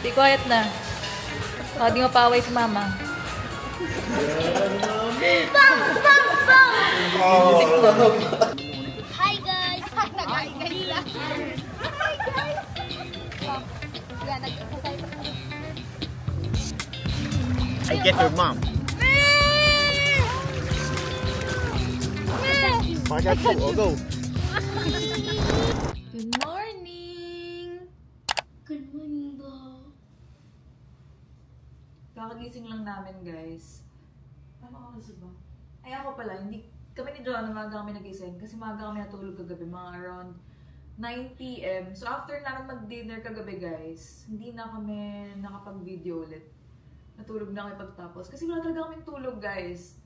Be quiet na. Baka di mapaway si mama. Bang! Bang! Bang! Hi guys! Hi guys! Hi guys! Yan, nag-exercise ako. I get your mom. Pagat po, o go. Good morning! Good morning, Bo. Kakagising lang namin, guys. Tama ako ba? Ay, ako pala, hindi kami ni Joanna maaga kami nagising kasi maaga kami natulog kagabi, mga around 9 p.m. So, after namin mag-dinner kagabi, guys, hindi na kami nakapag-video ulit. Natulog na kami pagtapos. Kasi wala talaga kaming tulog, guys.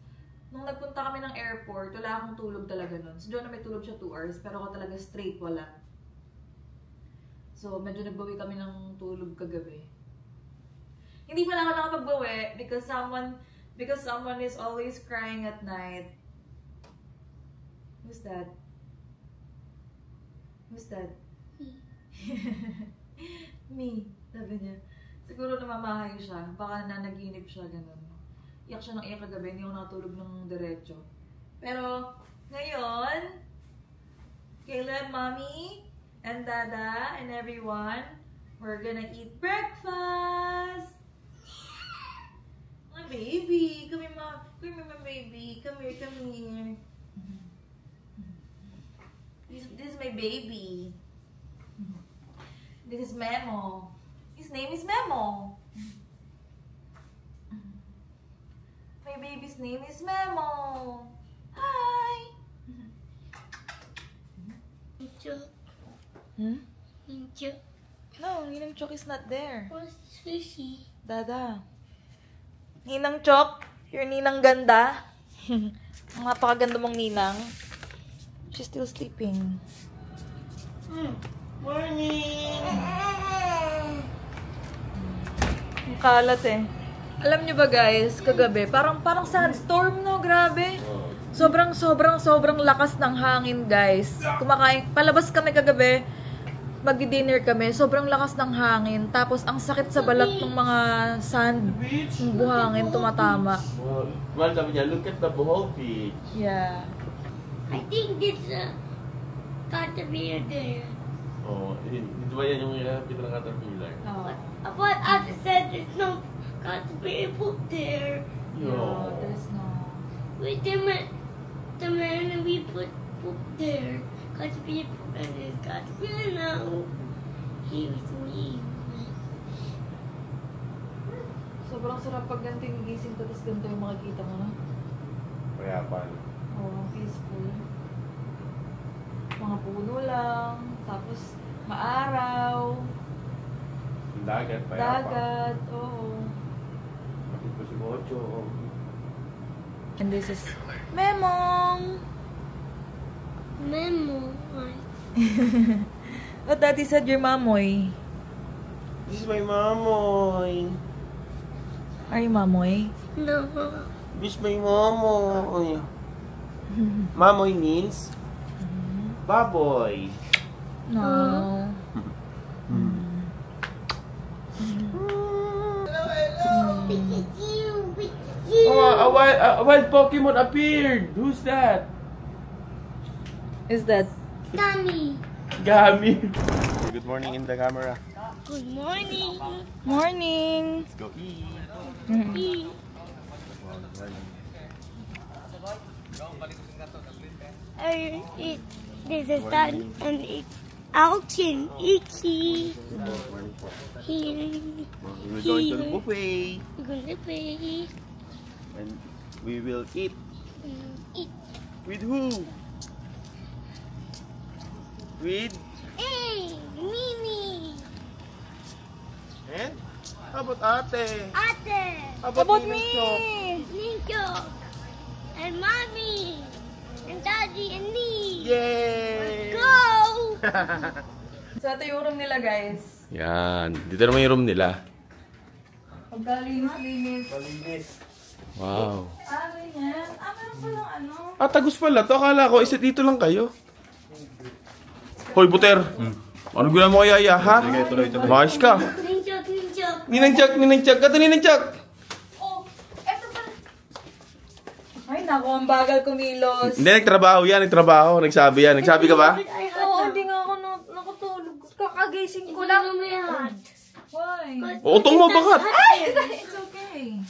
Nung nagpunta kami ng airport, wala akong tulog talaga nun. Si Joanna may tulog siya 2 hours, pero ako talaga straight wala. So, medyo nagbawi kami ng tulog kagabi. Hindi pala ako nakapagbawi because someone is always crying at night. Who's that? Who's that? Me. Sabi niya. Siguro namamahay siya. Baka nanaginip siya, ganun. Iyak siya ng iyak kagabi. Hindi ako nakatulog ng diretso. Pero, ngayon, Caleb, Mommy, and Dada, and everyone, we're gonna eat breakfast! My baby! Come here, Mom. Come here, my baby. Come here, come here. This is my baby. This is Memo. His name is Memo. My baby's name is Memo. Hi. Hmm? No, Ninang Chok is not there. What's fishy? Dada. Ninang Chok, your Ninang ganda. Ang napakaganda mong Ninang. She's still sleeping. Morning! Ang kalat eh. Alam nyo ba guys, kagabi, parang sandstorm no, grabe. Sobrang lakas ng hangin guys. Palabas kami kagabi, mag-dinner kami, sobrang lakas ng hangin. Tapos ang sakit sa balat ng mga sand, ng buhangin, tumatama. Well, sabi niya, look at the Bohol Beach. Yeah. I think this caterpillar there. Oh, hindi ba yan yung pinakita ng caterpillar? Oh. But Ate said there's no caterpillar poop there. No, there's no. Wait, the man we put poop there. Caterpillar poop and there's caterpillar now. He was me. Sobrang sarap pag ganito yung gising ko, tapos ganito yung makikita mo, no? Kaya pa. Oh, peaceful. Mga puno lang, tapos maaraw, Dagat, pa. dagat, oo. Bakit po si Bocho? And this is Memong! Memo. What daddy said your mamoy? This is my mamoy. Are you mamoy? No. This is my mamoy. Mamoy means baboy. No. Oh, a wild Pokemon appeared. Who's that? Is that? Tommy. Gami. Good morning in the camera. Good morning. Morning! Let's go eat. There's a sun and it's out and icky. Here. We're going to the buffet. We're going to play. And we will eat. Eat. With who? With? Hey, Mimi. And? How about ate? Ate. How How about Ninang me? Chok? Nico. And Mommy. And Daddy and me. Yay! Go! So ito yung room nila guys. Yan. Dito naman yung room nila. Pagkalinis-linis. Malinis. Ano Wow. yan? Meron palang ano? Tagus pala to. Akala ko, isa dito lang kayo. Hoy, Buter. Ano gula mo kaya, ha? Sige, tuloy. Maayos ka. Ninja. Ninang Chuck. Kato, Ninang Chuck. Oh, eto pa. Ay, naku, ang bagal kumilos. Hindi, nagtrabaho yan. Nagsabi yan. Nagsabi ka ba? Oo, hindi nga ako nakatulog. Kakagising ko lang. Why? Utong mo, bakat. Ay, it's okay.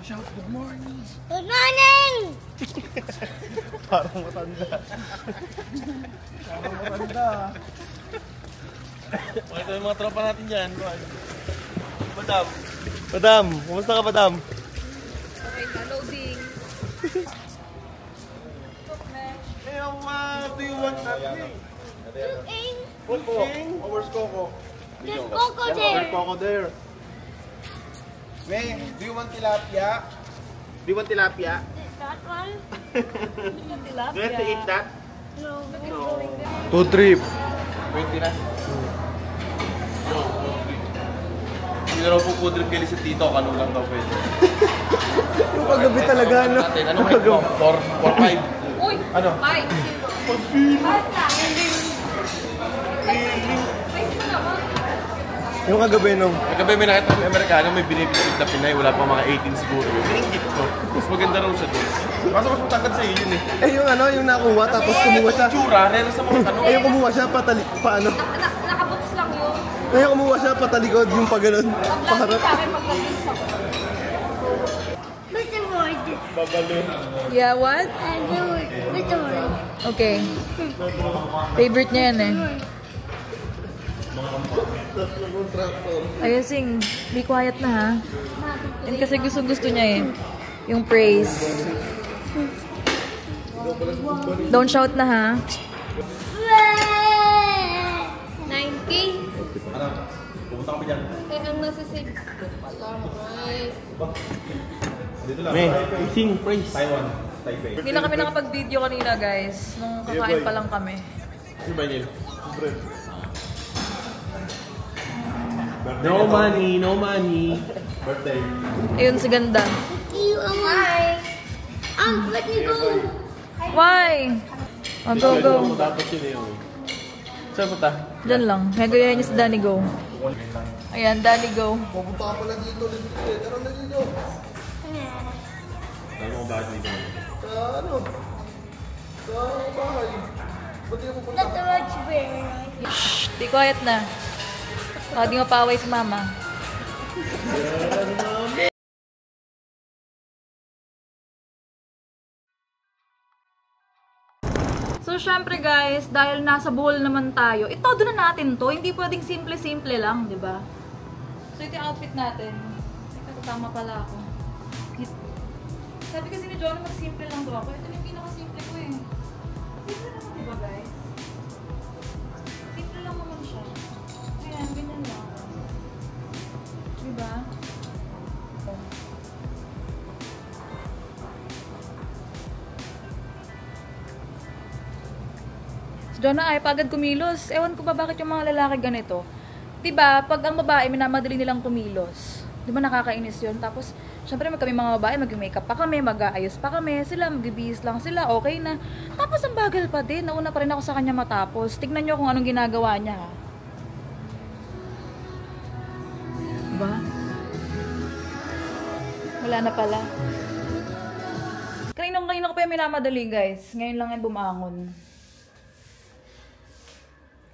Shout, good morning. Good morning! Parang matanda. Ito yung mga tropa natin dyan. Madam, kumusta ka, madam? Okay na, loading. Hey, what do you want that thing? Cooking. Where's Coco? There's Coco there. Coco there. May, do you want tilapia? Do you want tilapia? That one? Do you have to eat that? No. Food trip. 20 na. Hindi na raw po food trip kayo sa Tito. Ano lang daw pwede. Yung kagabi talaga, no? Ano may 4-5? Uy! Ano? 5-0. 5 na. Yung kagabi, no? Kagabi may nakita ng Amerikano, may binibigit na Pinay. Wala pa mga 18 siguro. Binigit ko. Mas maganda raw siya doon. Kaso mas matangkad sa iyo yun eh. Eh, yung ano, yung nakuha, tapos kumuha siya. Tsura, nera sa mga tanong. Eh, yung kumuha siya, paano? Nakabooks lang yun. Eh, yung kumuha siya, patalikod, yung paganon. Pag-vlog Paharap. sa akin, pag-vlog ako. Mr. Ward. Babalo. Yeah, what? Mr. Ward. Okay. Favorite niya yan eh. Ayosing, be quiet na ha. And kasi gusto niya eh. Yung praise. Don't shout na ha. 9K? Pumunta kami dyan. Eh, ang nasisig ko pala. May, sing, praise. Taiwan. Taipei. Hindi na kami nakapag-video kanina guys. Nung kakain pa lang kami. Ano ba yun? No money. Birthday. Ayun si ganda. Hi. Let me go. Why? Oh, go. Dapat yun eh. Saan punta? Diyan lang. Nagayahin niya si Danny Go. Ayan, Danny Go. Pupunta ka pala dito, Tara na dito. Alam mo bakit dito? Sa ano? Sa bahay. Ba't yung pupunta? Let's watch bear. Shh, be quiet na. Baka di mapaway si mama. So, syempre guys, dahil nasa bowl naman tayo, itodo na natin to. Hindi pwedeng simple-simple lang, di ba? So, ito yung outfit natin. Teka, tama pala ako. Sabi kasi ni John, mag-simple lang to ako. Ito yung pinaka-simple ko eh. Simple naman, di ba guys? Simple lang naman siya. Ayan, ganyan lang. Di ba? Si Jonah ay pagad kumilos. Ewan ko ba bakit yung mga lalaki ganito. Diba, pag ang babae, minamadali nilang kumilos. Diba nakakainis yun? Tapos, syempre kami mga babae, mag-makeup pa kami, mag-aayos pa kami, sila, mag-bihis lang sila, okay na. Tapos, ang bagal pa din. Nauna pa rin ako sa kanya matapos. Tignan nyo kung anong ginagawa niya, ha? Diba? Wala na pala. Kanina ko pa yung minamadali, guys. Ngayon lang yan bumangon.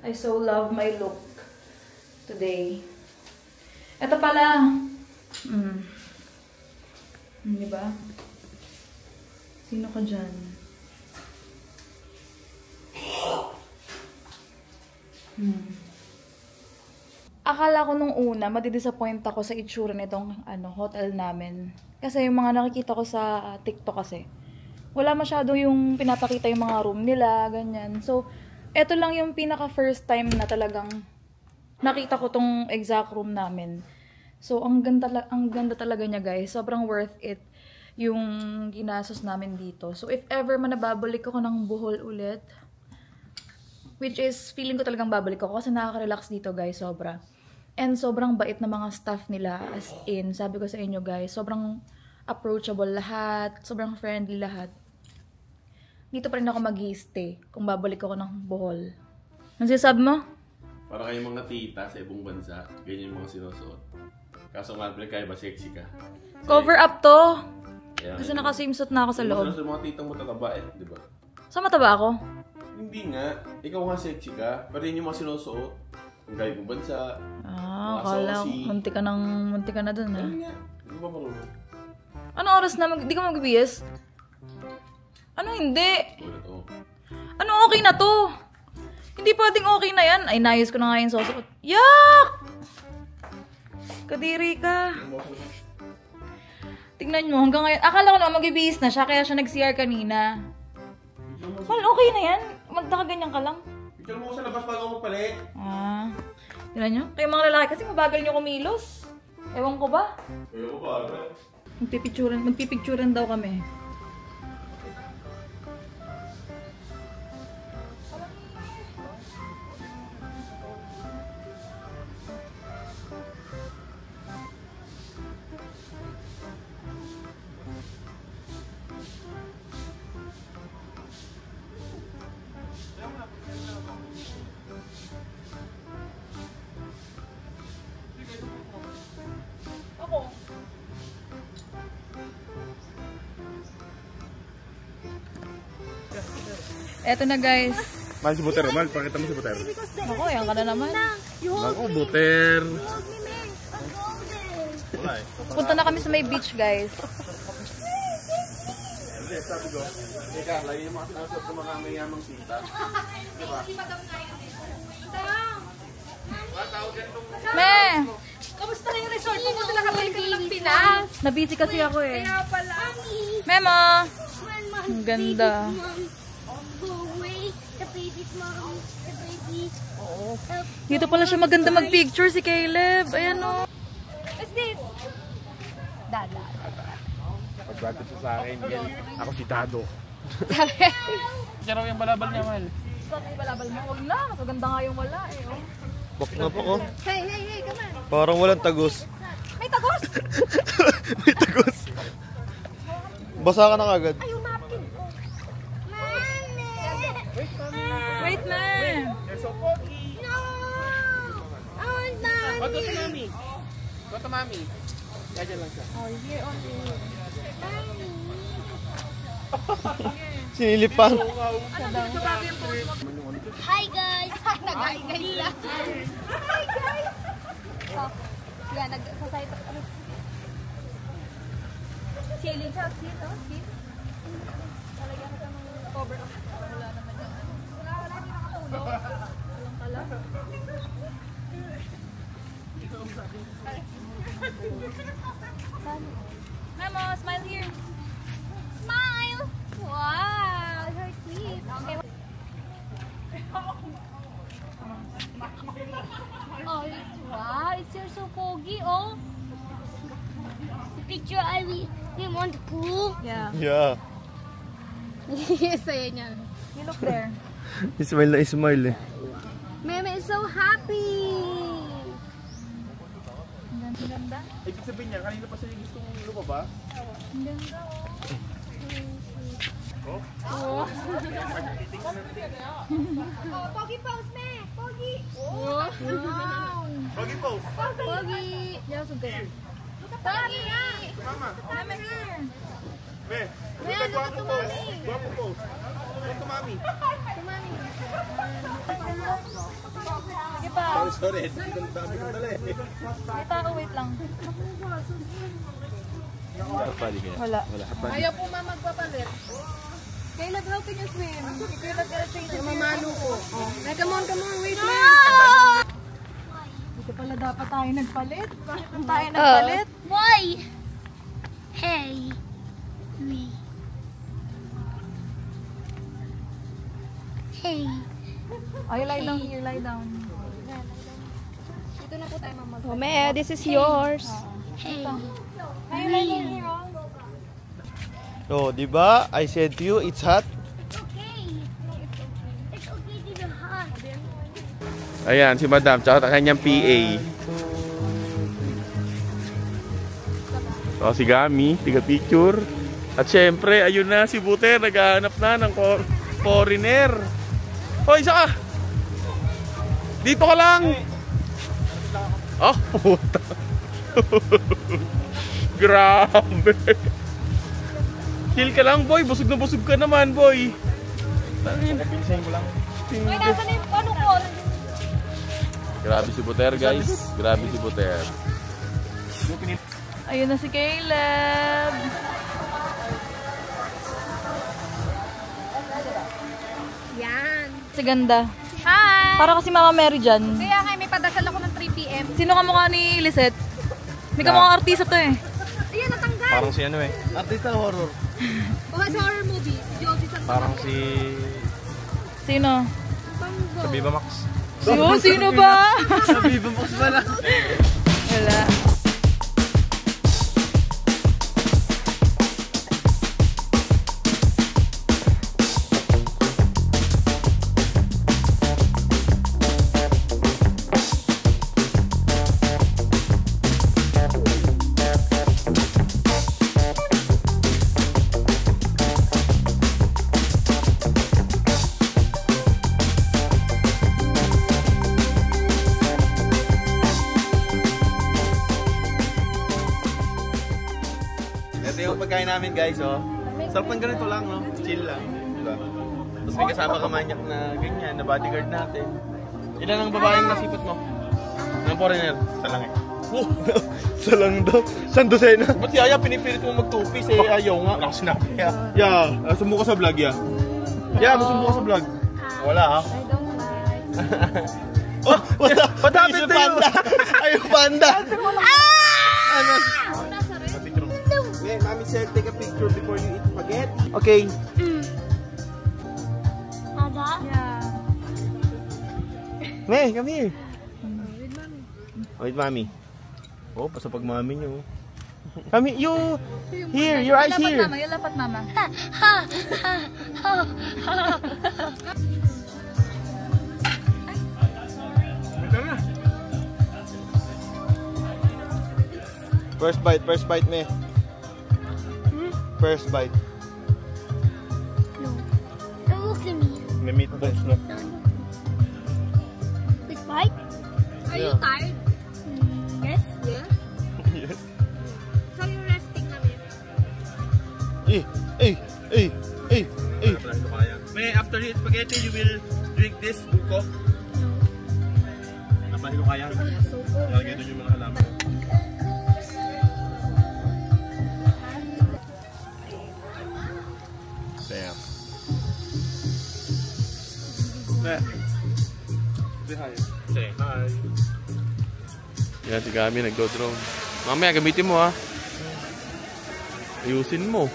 I so love my look today. Ito pala. Diba? Sino ka dyan? Akala ko nung una, madidisappoint ako sa itsura nitong hotel namin. Kasi yung mga nakikita ko sa TikTok kasi, wala masyado yung pinapakita yung mga room nila, ganyan. So, eto lang yung pinaka first time na talagang nakita ko tong exact room namin. So, ang ganda talaga niya, guys. Sobrang worth it yung ginastos namin dito. So, if ever man nababalik ako ng Bohol ulit, which is, feeling ko talagang babalik ako kasi nakaka-relax dito, guys, sobra. And sobrang bait na mga staff nila, as in, sabi ko sa inyo, guys, sobrang approachable lahat, sobrang friendly lahat. dito pa rin ako mag-i-stay kung babalik ako ng Bohol. Ano sinasabi mo? Para kayong mga tita sa ibang bansa, ganyan yung mga sinusuot. Kaso nga, kaya ba sexy ka? Cover up to. Kaya, Kasi naka-swimsuit na ako sa loob. Sa mga titang matataba di ba? Saan mataba ako? Hindi nga. Ikaw nga sexy ka, pero yun yung mga sinusuot. Ang gaya ng bansa. Akala ko. Munti ka na dun, ha? Ayun nga. Hindi ba marunong? Ano oras na? Di ka mag-BS? Ano hindi? Oo. Ano okay na to? Hindi pwedeng okay na yan. Ay, nayos ko na nga yung susuot. Yak! Kadiri ka. Tingnan mo, hanggang ngayon. Akala ko na mag-BS na siya, kaya siya nag-CR kanina. Well, okay na yan. Magdakaganyan ka lang. Picture mo ko sa labas bago mo palit. Tingnan nyo? Kayo mga lalaki kasi mabagal nyo kumilos. Ewan ko ba? Ayaw ko ba? Magpipicturan daw kami. Eto na guys. Mahal si Buter, mahal. Pakita mo si Buter. Ako, yan ka na naman. Ako, Buter. Wala eh. Punta na kami sa may beach guys. Hindi, sabi ko. Teka, lagi yung mga sinasot ng mga mayamang sita. Diba? Me! Kamusta na yung resort? Pumunta na kami ng Pinas. Nabisi kasi ako eh. Kaya pala. Memo! Ang ganda. Dito pala siya maganda mag-picture si Caleb. Ayan o. What's this? Dada. Pagbatid siya sa akin, yan. Ako si Dado. Diyan raw yung balabal niya, mahal. Saan yung balabal mo? Huwag na. Mas maganda nga yung wala eh. Oh. Bak na po ko. Hey, come on. Parang walang tagos. May tagos! May tagos. Basa ka na kagad. Ay, yung napkin ko. Mami! Wait na. You're so foggy. No! I want mommy! Go to mommy. Go to mommy. Kaya lang siya. Oh, here on you. Sinilip pa. Hi, guys! Nag-hi, guys lang. Hi, guys! Oh, yan, nagsasayot ako. Chilling siya. Chill, oh. Chill. Talagyan ko ng cover up. Wala naman yan. Wala hindi nakatulog. Walang kala. Memo, smile here. Smile! Wow, you're sweet. Okay. Oh, wow, it's you're so foggy, oh. The picture we want to pull. Yeah. Yeah. Yes, ayan yan. You look there. Ismail na Ismail eh. Meme is so happy. Ang ganda. Ibig sabihin niya, kanina pa siya yung gustong lumabas. Ang ganda, oh. Oh, pogi pose, me. Pogi. Oh. Wow. Foggy pose. Pogi. Yeah, so good. Pogi. Mama. Mama here. Me. Me, look at mommy. Guwapo pose. Go to mommy. Sige pa. Sorry, ang dami kong dala eh. May tao, wait lang. Wala. Ayaw po magpapalit. Caleb, how can you swim? If you're not gonna change your Mamalo ko. Come on, wait no! Dito pala dapat tayo nagpalit. Bakit kung tayo nagpalit? Why? Hey. Me. Hey. Oh, you lie down here, lie down. Dito na po tayo mamag. Oh, Mea, this is yours. Hey. Hey, lie down here, oh. Oh, di ba? I said to you, it's hot. It's okay. It's okay to be hot. Ayan, si Madam, tsaka kanyang PA. So, si Gami, tiga picture. At syempre, ayun na si Buter, naghahanap na ng foreigner. Hoy, isa ka! Dito ka lang! Oh, puta! Grabe! Chill ka lang, boy. Busog na busog ka naman, boy. Pinsayin ko lang. Uy, nasa na yung ano ko? Grabe si Buter, guys. Grabe si Buter. Ayun na si Caleb. Yan. Si ganda. Hi! Para kasi Mama Mary dyan. Kaya nga, may padasal ako ng 3 p.m. Sino kamukha ni Lisette? May kamukhang artista to eh. Ayan, natanggal. Parang si ano eh. Artista horror. Sa horror movie, si Josie Santos. Parang si... Sino? Sa Viva Max. Sino ba? Sa Viva Max pala. Wala. Ito yung pagkain namin, guys, oh. Sarap ng ganito lang, no? Chill lang. Diba? Tapos may kasama ka manyak na ganyan, na bodyguard natin. Ilan ang babaeng nasipot mo? Ng foreigner? Isa lang eh. Isa lang daw. San dosena? Ba't si Aya pinipilit mo magtupis eh? Ayaw nga. Wala ko sinabi ya. Yeah, sumbo ka sa vlog, yeah. Yeah, masumbo ka sa vlog. Wala ha? I don't like. Oh, what happened to you? Ay, panda! Ano? Hey, Mami said take a picture before you eat spaghetti. Okay. Ada? Yeah. May, come here. With Mami. Oh, pa sa pag-mami niyo. Come here, you. Here, your eyes here. Yung lapat mama. First bite, me. First bite. No. Don't look at me. May meatballs, no? No, no. This bite? Are you tired? Yes. Yeah. Yes. So you're resting na rin? Hey. May after you eat spaghetti, you will drink this buko. No. Napahin ko kaya. So cold. Lagay doon yung mga halaman. Damn. Say hi. Say hi. Yan, si Gami nagdo-drone. Mamaya, gamitin mo ha. Ayusin mo.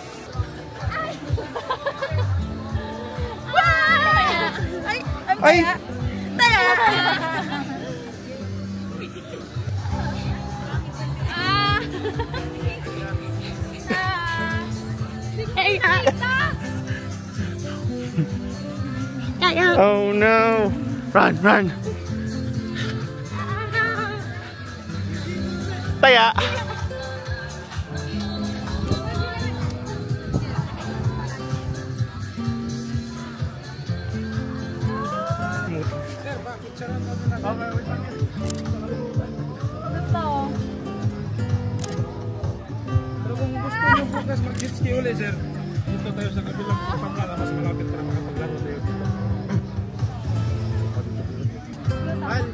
Ay! Oh no! Run! Taya! Pero kung gusto nyo bukas mag-jet ski ulit, sir, dito tayo sa kabilang Pampanga, mas malapit para makapaglaro tayo dito. Al!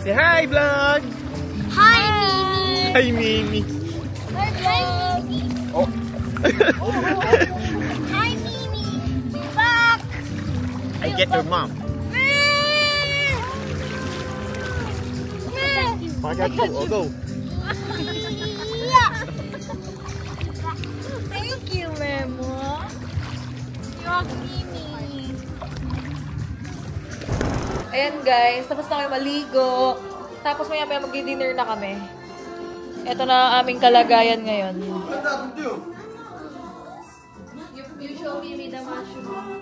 Say hi, vlog! Hi, Mimi. Hi, Mimi. Hi, Mimi. Oh. Hi, Mimi. Back. I get your mom. I I got you. Oh, go. dog, Mimi. Ayan guys, tapos na kayo maligo. Tapos maya-maya mag-dinner na kami. Ito na ang aming kalagayan ngayon. You show Mimi the mushroom.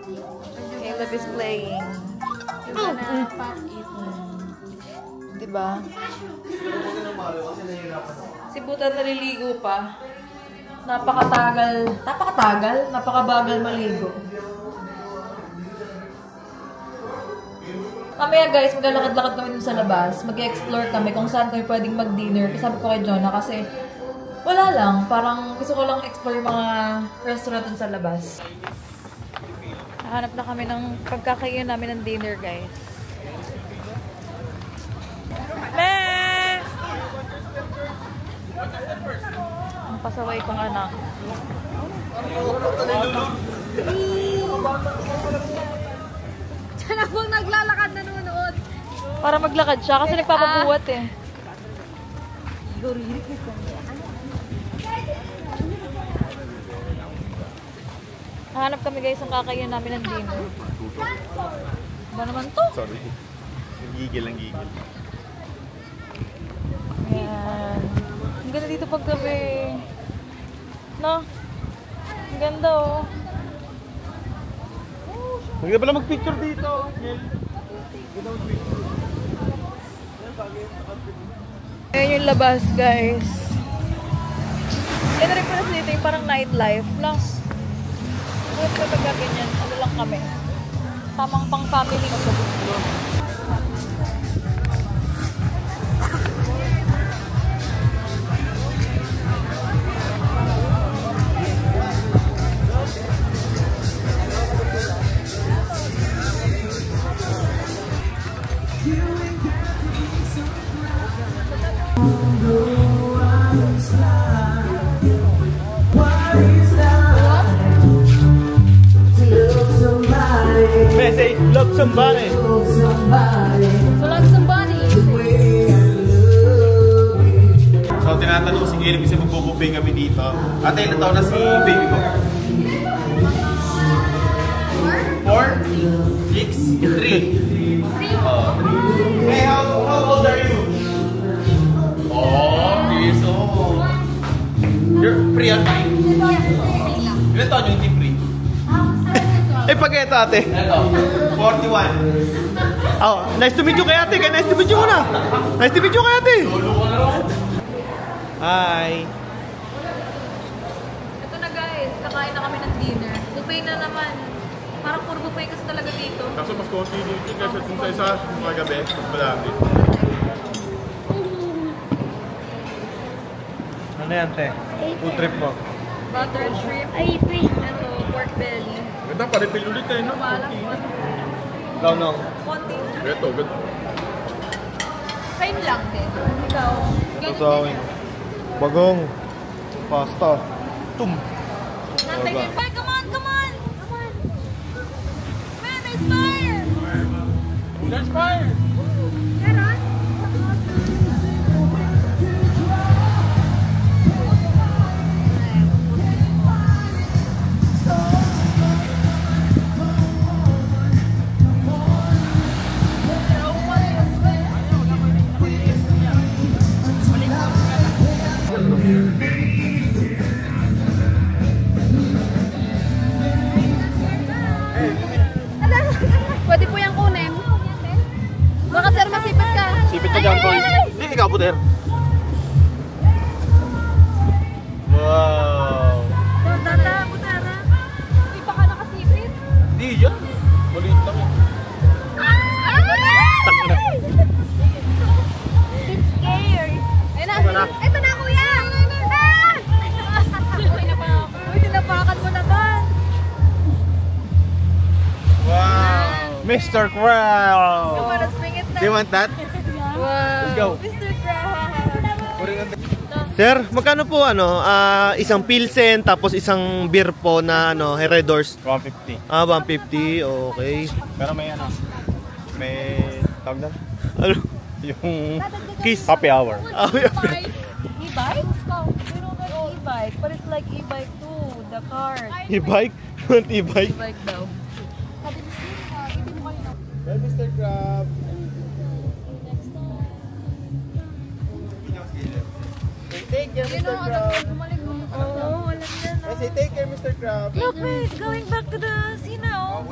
Caleb is playing. You're gonna pop it. Diba? Si Butan naliligo pa. Napakabagal maligo. Mamaya guys, maglalakad-lakad kami dun sa labas. Mag-explore kami kung saan kami pwedeng mag-dinner. Sabi ko kay Jonah kasi wala lang. Parang gusto ko lang explore yung mga restaurant dun sa labas. Nahanap na kami ng pagkakain namin ng dinner guys. Ang pasaway kong anak. Diyan akong naglalakad nanonood. Para maglakad siya kasi nagpapabuhat eh. Hanap kami guys ang kakain namin ng dinner. Ba naman to? Sorry. Gigil. Ayan. Ang ganda dito pag gabi. No? Ang ganda oh. Hindi pala mag-picture dito. Ayan yung labas guys. Yan rin pala dito yung parang nightlife. No? Huwag ko pag ganyan. Ano lang kami. Tamang pang family ko sa gusto. Message, love somebody. Love somebody. So, tinatanong si Caleb kasi magbububay kami dito. Ate, ilan taon na si baby ko? 4? 6? 3? Hey, how old are you? Oh, 3 years old. You're free at 3? Ilan taon yung hindi free? Eh, pag ito, ate. Ito, 41. Oh, nice to meet you kay ate. Nice to meet you muna. Nice to meet you kay ate. Hi. Ito na guys, kakain na kami ng dinner. Buffet na naman. Parang puro buffet kasi talaga dito. Kaso mas konti dito kasi kung sa isa, mga gabi, malaki. Ano yan, te? Food trip mo. Butter shrimp. Ay, wait. Ito, pork belly. Ganda, pare-pil ulit tayo, no? Wala. Gaunong. Konti. Ito, ganda. Same lang din. Ikaw. Kasawin. Bagong. Pasta. Tum. Nantay din. Bye, come on! Man, there's fire! There's fire! Meron? Pwede po yung kunin. Baka sir, masipit ka. Sipit ka dyan, boy. Hindi, ikaw, puter. Wow. Tata, butara. Hindi pa ka nakasipit. Hindi yan. Maliit lang yan. It's scary. Ayun na. Ito na, kuya. Uy, tinapakan mo naman. Wow. Mr. You Crow. wanna swing it Do you want that? Wow. Let's go. Mr. Crab. Sir, magkano po isang Pilsen tapos isang beer po na Red Doors? 150. 150. Okay. Pero may may tawag na? Ano? Yung Kiss. happy hour. E-bike? We don't have e-bike, but it's like e-bike too. The The cart. E-bike? Want e-bike? Bike daw. Hey, Mr. Crab. Take care, Mr. Crab. Oo, walang yan. I say, take care, Mr. Crab. Look, it's going back to the sea now.